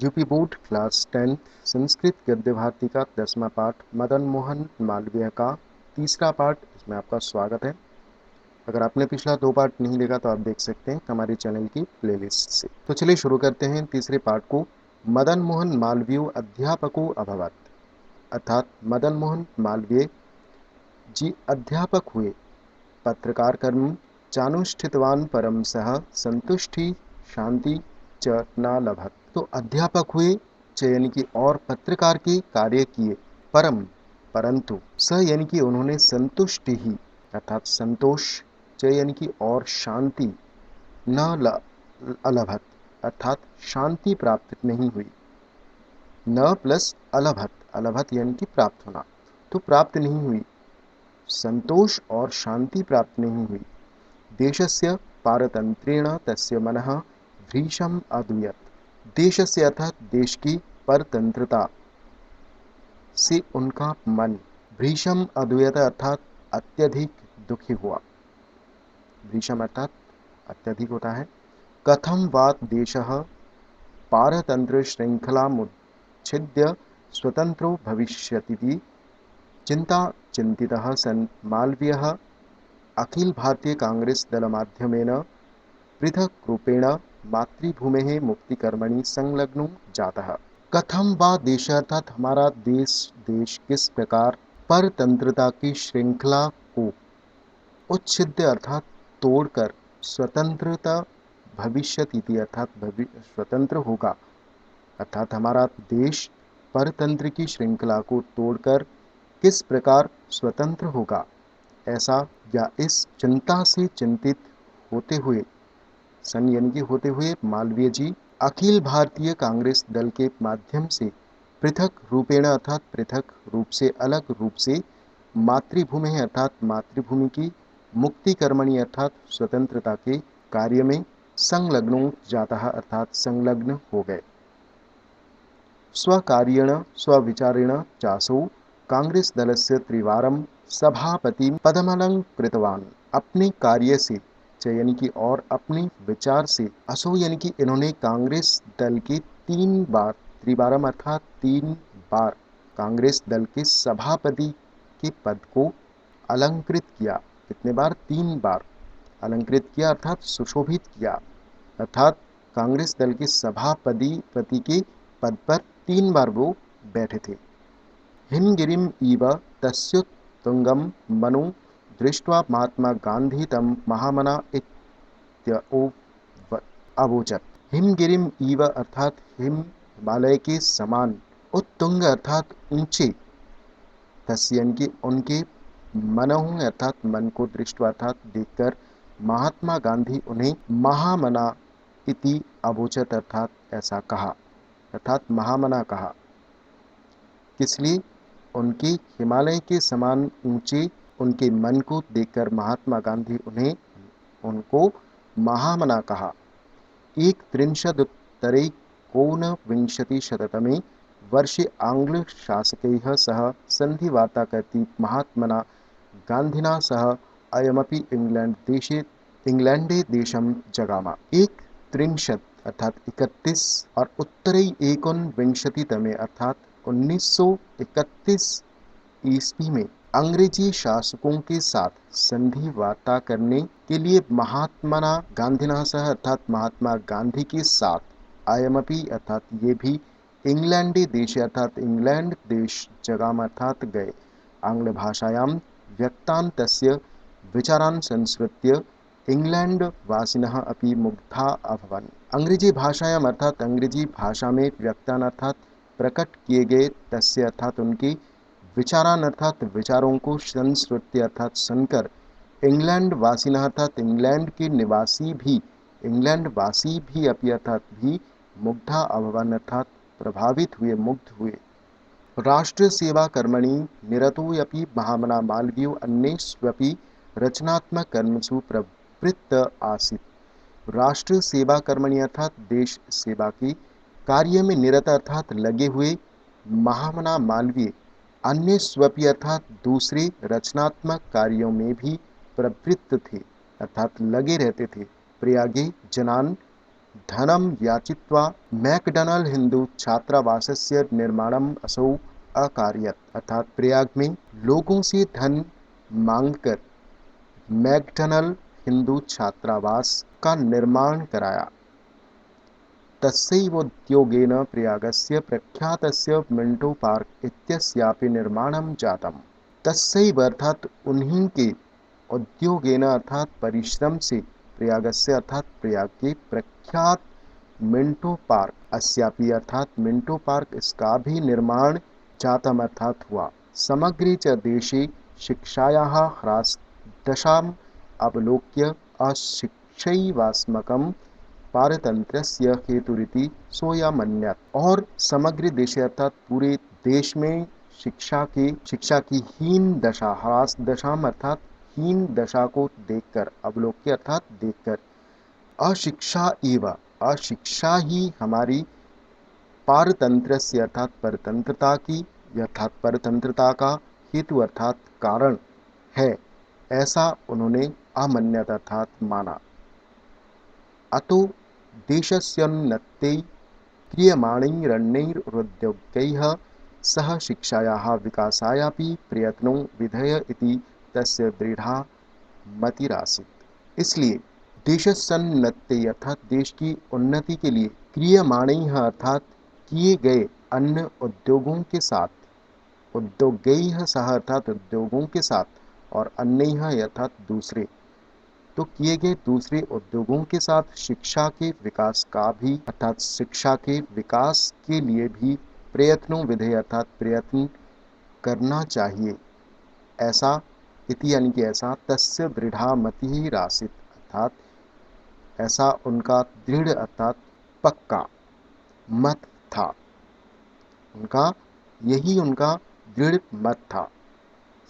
UP board class 10 Sanskrit गद्य भारती का 10वां पाठ मदन मोहन मालवीय का तीसरा पाठ, इसमें आपका स्वागत है। अगर आपने पिछला 2 पार्ट नहीं देखा तो आप देख सकते हैं हमारे चैनल की प्लेलिस्ट से। तो चलिए शुरू करते हैं तीसरे पार्ट को। मदन मोहन मालवीय अध्यापको अभवत, अर्थात मदन मोहन मालवीय जी अध्यापक हुए। पत्रकार कर्म चानुष्ठितवान परम सह संतुष्टि शांति च न लभत। तो अध्यापक हुए च यानी कि और पत्रकार के कार्य किए, परम परंतु, स यानी कि उन्होंने संतुष्टि ही अर्थात संतोष, च यानी कि और शांति, न अलभत अर्थात शांति प्राप्त नहीं हुई। न प्लस अलभत, अलभत यानी कि प्राप्त होना, तो प्राप्त नहीं हुई। संतोष और शांति प्राप्त नहीं हुई। देशस्य पारतंत्रेण तस्य मनः भृशम अद्वयत। देशस्य अर्थात देश की परतंत्रता से उनका मन भृशम अद्वयत अर्थात अत्यधिक दुखी हुआ। भृशम अर्थात अत्यधिक होता है। कथम वा देशः पारतंत्र श्रृंखलामुच्छिद्य स्वतंत्रो भविष्यति चिंता चिंतितः सन् मालवीयः अखिल भारतीय कांग्रेस दल माध्यमेन पृथक रूपेण मातृभूमेः मुक्तिकर्मणि संलग्नो जातः। कथम वा देश अर्थात हमारा देश किस प्रकार परतंत्रता की श्रृंखला को उच्छिद्य अर्थात तोड़कर स्वतंत्रता भविष्यति अर्थात स्वतंत्र होगा, अर्थात हमारा देश परतंत्र की श्रृंखला को तोड़कर किस प्रकार स्वतंत्र होगा, ऐसा या इस चिंता से चिंतित होते हुए, सन यानी कि होते हुए, मालवीय जी अखिल भारतीय कांग्रेस दल के माध्यम से पृथक रूपेण अर्थात पृथक रूप से, अलग रूप से, मातृभूमि अर्थात मातृभूमि की, मुक्ति कर्मणि अर्थात स्वतंत्रता के कार्य में, संलग्नो जातः अर्थात संलग्न हो गए। स्वकार्येण स्वविचारेण चासौ कांग्रेस दलस्य त्रिवारं सभापति पदमलंकृतवान्। अपने कार्य से यानी कि और अपने विचार से, असो यानी कि इन्होंने कांग्रेस दल के 3 बार, त्रिवारम अर्थात 3 बार कांग्रेस दल के सभापति के पद को अलंकृत किया। कितने बार? 3 बार अलंकृत किया अर्थात सुशोभित किया, अर्थात कांग्रेस दल के सभापति के पद पर 3 बार वो बैठे थे। हिमगिरिम इव तस्योत्तुंगम मनु दृष्ट्वा महात्मा गांधी तम महामना अवोचत। हिमगिरिम इव अर्थात हिमालय के समान, उत्तुंग अर्थात ऊंचे, तस्य यानी कि उनके, मनहु अर्थात मन को, दृष्टवा अर्थात देखकर, महात्मा गांधी उन्हें महामना इति अवोचत अर्थात ऐसा कहा, अर्थात महामना कहा। किस लिए? उनके हिमालय के समान ऊंचे उनके मन को देखकर महात्मा गांधी उन्हें, उनको महामना कहा। 1939 वर्षे आंग्ल शासकैः सह संधिवार्ता करती महात्मना गांधिना सह अयमपि इंग्लैंडे देशम जगामा। 19 अर्थात 31 और उत्तरी 19 अर्थात 1931 ईस्वी में अंग्रेजी शासकों के साथ संधि वार्ता करने के लिए महात्मा गांधीना सह अर्थात महात्मा गांधी के साथ, अयमपि अर्थात ये भी, इंग्लैंडे देश अर्थात इंग्लैंड देश जगाम अर्थात गए। आंग्ल भाषायां व्यक्तान तस्य विचारान संस्कृत्य इंग्लैंड वासिनः अपि मुग्धा अभवन्। अंग्रेजी भाषायां अर्थात अंग्रेजी भाषा में व्यक्तान अर्थात प्रकट किए गए, तस्य अर्थात उनके, विचारान अर्थात विचारों को, संस्कृत्य अर्थात सुनकर, इंग्लैंड वासिनः अर्थात इंग्लैंड के निवासी भी, इंग्लैंड वासी भी, अपि अर्थात भी, मुग्धा अभवन् अर्थात प्रभावित हुए, मुग्ध हुए। राष्ट्र सेवा कर्मणि निरतोऽपि महामना मालवीयो अन्येष्वपि रचनात्मक कर्मसु प्रवृत्त आसीत्। राष्ट्र सेवा कर्मणि अर्थात देश सेवा के कार्य में निरत अर्थात लगे हुए, महामना मालवीय अन्य स्वपी अर्थात दूसरे रचनात्मक कार्यों में भी प्रवृत्त थे, अर्थात लगे रहते थे। प्रयागे जनान धनं याचित्वा मैकडॉनल्ड हिंदू छात्रावासस्य निर्माणम असौ अकार्यत, अर्थात प्रयाग में लोगों से धन मांगकर मैकडॉनल्ड हिंदू छात्रावास का निर्माण कराया। तस्यैवोद्योगेन प्रयागस्य प्रख्यातस्य मिंटो पार्क इत्यस्यापि निर्माणं जातम्। तस्यैव अर्थात उन्हीं के उद्योगेन अर्थात परिश्रम से प्रयागस्य अर्थात प्रयाग के प्रख्यात मिंटो पार्क, अस्यापि अर्थात मिंटो पार्क, इसका भी निर्माण जातम अर्थात हुआ। समग्रे च देशे शिक्षायाः ह्रासदशाम् अवलोक्य अशिक्षैवास्मकं पारतंत्र्यस्य हेतुरिति सोऽयमन्यत्। और समग्र देश अर्थात पूरे देश में शिक्षा की हीन दशा, ह्रास दशाम अर्थात हीन दशा को देखकर, अवलोक्य अर्थात देखकर, अशिक्षा एवं अशिक्षा ही हमारी पारतंत्र से अर्थात परतंत्रता की अर्थात परतंत्रता का हेतु अर्थात कारण है, ऐसा उन्होंने अमन्यत अर्थात माना। अतो देशस्योन्नत्यै क्रियमाणैरन्यैरुद्योगैः सह शिक्षायाः विकासायापि प्रयत्नो विधेय इति तस्य दृढ़ा मतिरासीत्। इसलिए देशस्योन्नत्यै अर्थात देश की उन्नति के लिए क्रियमाणैः अर्थात किए गए अन्य उद्योगों के साथ, उद्योगैः सह अर्थात उद्योगों के साथ, और अन्यैः अर्थात दूसरे, तो किए गए दूसरे उद्योगों के साथ शिक्षा के विकास का भी अर्थात शिक्षा के विकास के लिए भी प्रयत्नों विधेय अर्थात प्रयत्न करना चाहिए, ऐसा इति यानी कि ऐसा, तस्य दृढ़ा मति रासित अर्थात ऐसा उनका दृढ़ अर्थात पक्का मत था, उनका यही उनका दृढ़ मत था।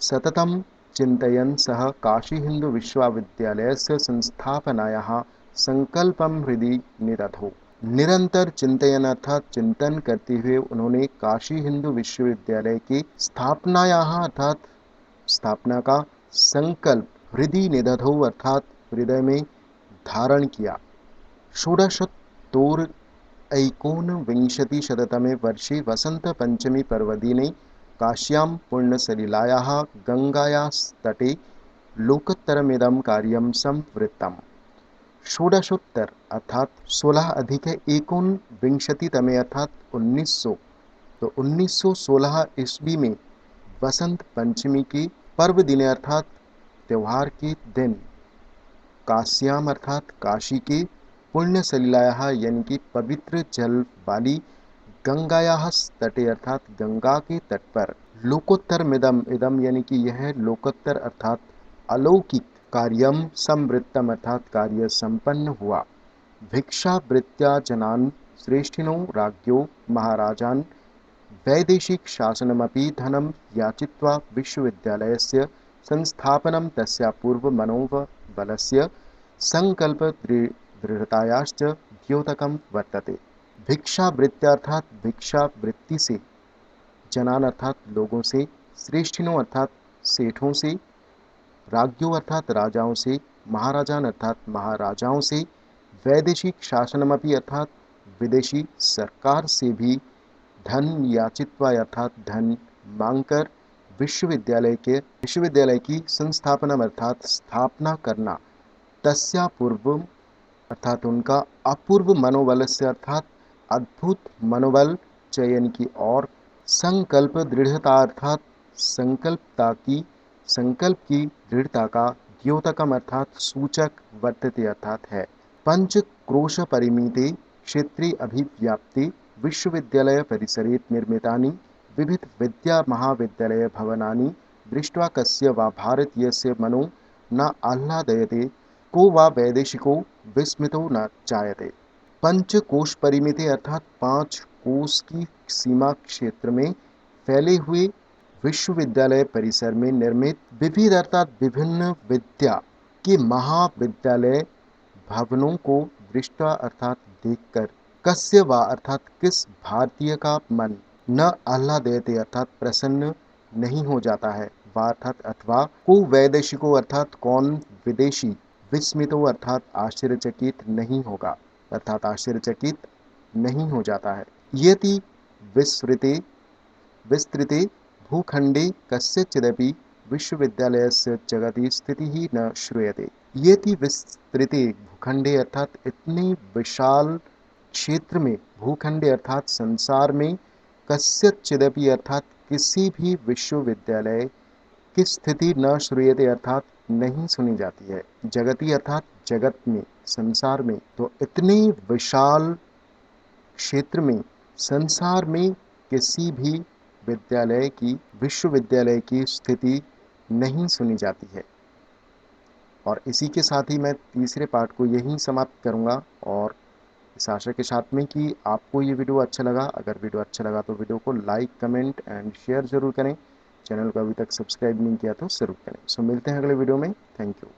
सततम चिंतयन् सह काशी हिंदू विश्वविद्यालयस्य संस्थापनायाः संकल्पं हृदि निदधौ। निरंतर चिंतन अर्थात चिंतन करते हुए उन्होंने काशी हिंदू विश्वविद्यालय की स्थापनायाः अर्थात स्थापना का संकल्प हृदि निदधौ अर्थात हृदय में धारण किया। षोडशोत्तरैकोनविंशतिशततमे वर्षे वसंत पंचमी पर्वदिने काश्यां पुण्यसलिलायाः गंगायास्तटे लोकोत्तरमिदं कार्यं संवृत्तम्। षोडशोत्तर अर्थात 16+19 अर्थात 1900, तो 1916 ईस्वी में वसंत पंचमी के पर्व दिन अर्थात त्योहार के दिन काश्याम अर्थात काशी के पुण्य सलिलायाः यानी कि पवित्र जल वाली गंगायाः तटे अर्थात गंगा के तट पर लोकोत्तर मिदम, इदम यानी कि यह लोकोत्तर अर्थात अलौकिक कार्यम संवृत्तम अर्थात कार्य संपन्न हुआ। भिक्षावृत्त्या जनान् श्रेष्ठिनो राज्ञो महाराजान् वैदेशिक शासनमपि धनं याचित्वा विश्वविद्यालयस्य संस्थापनं तस्या पूर्व मनोबलस्य संकल्प दृढ़तायाश्च द्योतकं वर्तते। भिक्षावृत्त्या अर्थात भिक्षावृत्ति से, जनान अर्थात लोगों से, श्रेष्ठिनों अर्थात सेठों से, राज्यों अर्थात राजाओं से, महाराजान अर्थात महाराजाओं से, वैदेशिक शासनमपि अर्थात विदेशी सरकार से भी धन याचित्वा अर्थात धन मांगकर विश्वविद्यालय की संस्थापना अर्थात स्थापना करना, तस्या पूर्व अर्थात उनका अपूर्व मनोबल से अर्थात अद्भुत मनोबल चयन की और संकल्प दृढ़ता अर्थात संकल्प की दृढ़ता का द्योतकम अर्थात सूचक वर्तते अर्थात है। पंच क्रोश परिमिते क्षेत्रे अभिव्याप्ति विश्वविद्यालय परिसरे निर्मितानि विविध विद्या महाविद्यालय भवनानि दृष्ट्वा कस्य वा भारतीयस्य मनो न आह्लादयते, को वा वैदेशिको विस्मितो न जायते। पंच कोश परिमिति अर्थात 5 कोस की सीमा क्षेत्र में फैले हुए विश्वविद्यालय परिसर में निर्मित विविध अर्थात विभिन्न विद्या के महाविद्यालय भवनों को दृष्टा अर्थात देखकर कस्य वा अर्थात किस भारतीय का मन न आह्लादयते अर्थात प्रसन्न नहीं हो जाता है, वा अर्थात अथवा को वैदेशिको अर्थात कौन विदेशी विस्मितो अर्थात आश्चर्यचकित नहीं होगा। अर्थात आश्चर्यचकित नहीं हो जाता है। यति विस्तृते विस्तृते भूखंडे कस्यचिदपि विश्वविद्यालयस्य जगति स्थितिः न श्रूयते। यति विस्तृते भूखंडे अर्थात इतने विशाल क्षेत्र में, भूखंडे अर्थात संसार में, कस्यचिदपि अर्थात किसी भी विश्वविद्यालय की स्थिति न श्रूयते अर्थात नहीं सुनी जाती है। जगति अर्थात जगत में, संसार में, तो इतने विशाल क्षेत्र में, संसार में किसी भी विद्यालय की, विश्वविद्यालय की स्थिति नहीं सुनी जाती है। और इसी के साथ ही मैं तीसरे पार्ट को यहीं समाप्त करूंगा, और इस आशा के साथ में कि आपको ये वीडियो अच्छा लगा। अगर वीडियो अच्छा लगा तो वीडियो को लाइक, कमेंट एंड शेयर जरूर करें। चैनल को अभी तक सब्सक्राइब नहीं किया तो जरूर करें। सो मिलते हैं अगले वीडियो में। Thank you.